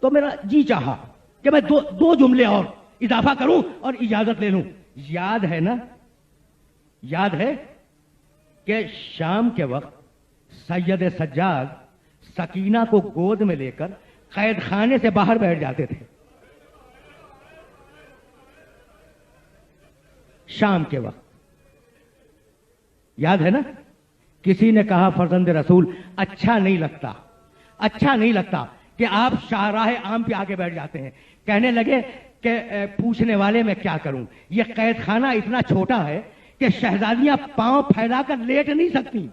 तो मेरा जी चाहा कि मैं दो जुमले और इजाफा करूं और इजाजत ले लूं। याद है ना, याद है कि शाम के वक्त सैयद सज्जाद सकीना को गोद में लेकर कैद खाने से बाहर बैठ जाते थे। शाम के वक्त याद है ना, किसी ने कहा फर्जंद रसूल अच्छा नहीं लगता, अच्छा नहीं लगता कि आप शाहराह आम पे आके बैठ जाते हैं। कहने लगे कि पूछने वाले मैं क्या करूं, यह कैद खाना इतना छोटा है कि शहजादियां पांव फैलाकर लेट नहीं सकती।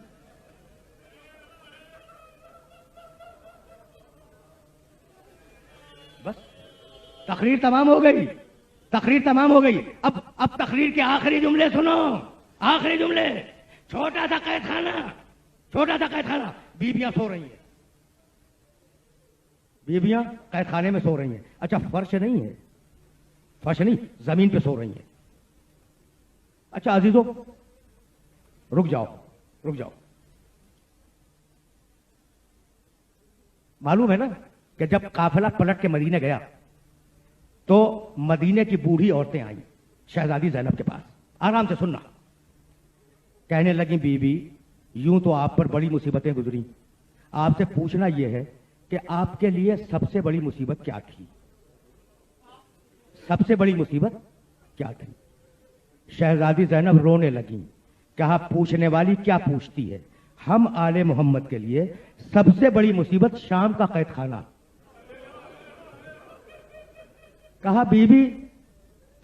बस तकरीर तमाम हो गई, तकरीर तमाम हो गई। अब तकरीर के आखिरी जुमले सुनो, आखिरी जुमले। छोटा सा कैद खाना, छोटा सा कैद खाना, बीबियां सो रही हैं, बीबियां कैद खाने में सो रही हैं। अच्छा फर्श नहीं है, फर्श नहीं, जमीन पे सो रही हैं। अच्छा अजीजों रुक जाओ, रुक जाओ। मालूम है ना कि जब काफिला पलट के मदीने गया तो मदीने की बूढ़ी औरतें आई शहजादी ज़ैनब के पास। आराम से सुनना। कहने लगी बीबी यूं तो आप पर बड़ी मुसीबतें गुजरी, आपसे पूछना यह है कि आपके लिए सबसे बड़ी मुसीबत क्या थी, सबसे बड़ी मुसीबत क्या थी। शहजादी ज़ैनब रोने लगी, कहा पूछने वाली क्या पूछती है, हम आले मोहम्मद के लिए सबसे बड़ी मुसीबत शाम का कैद खाना। कहा बीबी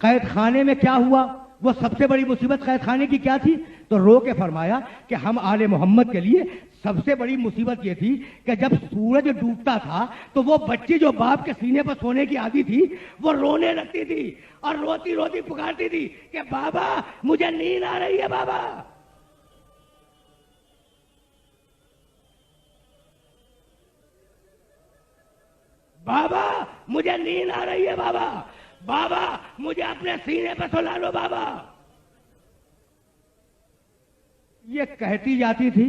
कैद खाने में क्या हुआ, वो सबसे बड़ी मुसीबत कैद खाने की क्या थी। तो रो के फरमाया कि हम आले मोहम्मद के लिए सबसे बड़ी मुसीबत ये थी कि जब सूरज डूबता था तो वो बच्ची जो बाप के सीने पर सोने की आदि थी वो रोने लगती थी और रोती रोती पुकारती थी कि बाबा मुझे नींद आ रही है, बाबा। बाबा मुझे नींद आ रही है, बाबा, बाबा मुझे अपने सीने पर सुला लो, बाबा। ये कहती जाती थी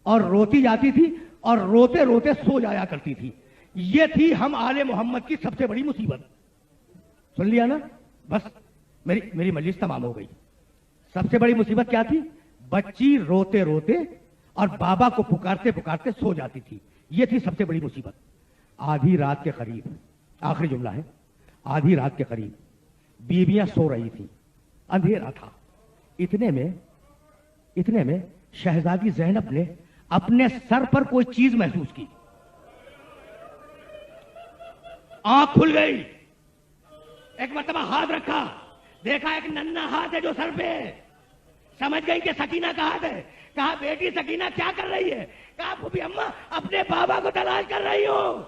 और रोती जाती थी और रोते रोते सो जाया करती थी। ये थी हम आले मोहम्मद की सबसे बड़ी मुसीबत। सुन लिया ना, बस मेरी मजलिस तमाम हो गई। सबसे बड़ी मुसीबत क्या थी, बच्ची रोते रोते और बाबा को पुकारते पुकारते सो जाती थी। ये थी सबसे बड़ी मुसीबत। आधी रात के करीब, आखिरी जुमला है, आधी रात के करीब बीबियां सो रही थी, अंधेरा था। इतने में शहजादी ज़ैनब ने अपने सर पर कोई चीज महसूस की। आंख खुल गई, एक मरतबा हाथ रखा, देखा एक नन्हा हाथ है जो सर पे। समझ गई कि सकीना का हाथ है। कहा बेटी सकीना क्या कर रही है। कहा फूफी अम्मा अपने बाबा को तलाश कर रही हूं।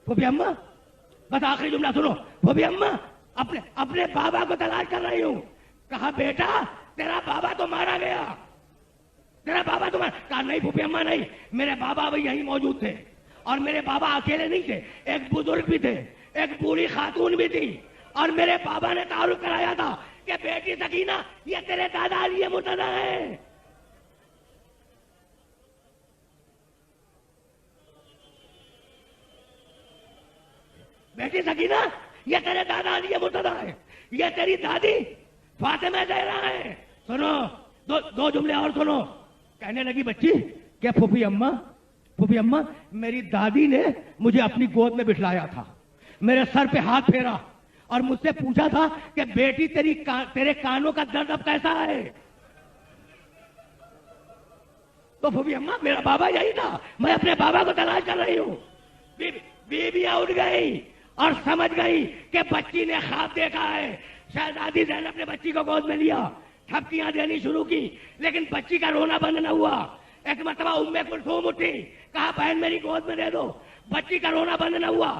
फूफी अम्मा बस आखिरी जुमला सुनो, फूफी अम्मा अपने बाबा को तलाश कर रही हूं। कहा बेटा तेरा बाबा तो मारा गया, तेरा बाबा तो मारा। कहा नहीं फूफी अम्मा नहीं, मेरे बाबा भी यहीं मौजूद थे और मेरे बाबा अकेले नहीं थे, एक बुजुर्ग भी थे, एक बूढ़ी खातून भी थी और मेरे बाबा ने तारुफ कराया था कि बेटी सकीना ये तेरे दादा अली मुर्तजा है। बेटी सकीना ये तेरे दादा अली मुर्तजा है, ये तेरी दादी फातिमा ज़हरा है। सुनो दो जुमले और सुनो। कहने लगी बच्ची क्या फूफी अम्मा मेरी दादी ने मुझे अपनी गोद में बिठलाया था, मेरे सर पे हाथ फेरा और मुझसे पूछा था कि बेटी तेरे कानों का दर्द अब कैसा है। तो फूफी अम्मा मेरा बाबा यही था, मैं अपने बाबा को तलाश कर रही हूं। बीबियां उठ गई और समझ गई कि बच्ची ने ख्वाब देखा है। शहजादी ज़ैनब ने बच्ची को गोद में लिया, थपकियां देनी शुरू की, लेकिन बच्ची का रोना बंद न हुआ। एक मरतबा उम्मे कुलथूम उठी, कहा बहन मेरी गोद में दे दो। बच्ची का रोना बंद न हुआ।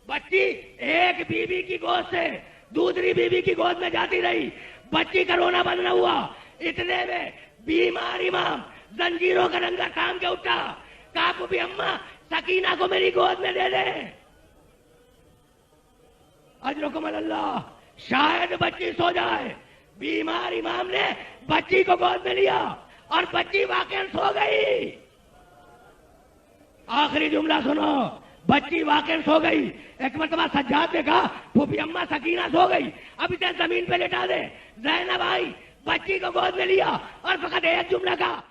बच्ची एक बीबी की गोद से दूसरी बीबी की गोद में जाती रही, बच्ची का रोना बंद न हुआ। इतने में बीमार इमाम जंजीरों का रंगा थाम के उठा, कहा फूफी अम्मा सकीना को मेरी गोद में दे दे। अजरुकुम अल्लाह, शायद बच्ची सो जाए, बीमार इमाम ने बच्ची को गोद में लिया और बच्ची वाकई सो गई। आखिरी जुमला सुनो, बच्ची वाकई सो गई। एक मरतबा सज्जाद ने कहा फूफी अम्मा सकीना सो गई, अब इसे जमीन पे लेटा दे। ज़ैनब आई, बच्ची को गोद में लिया और फकत एक जुमला कहा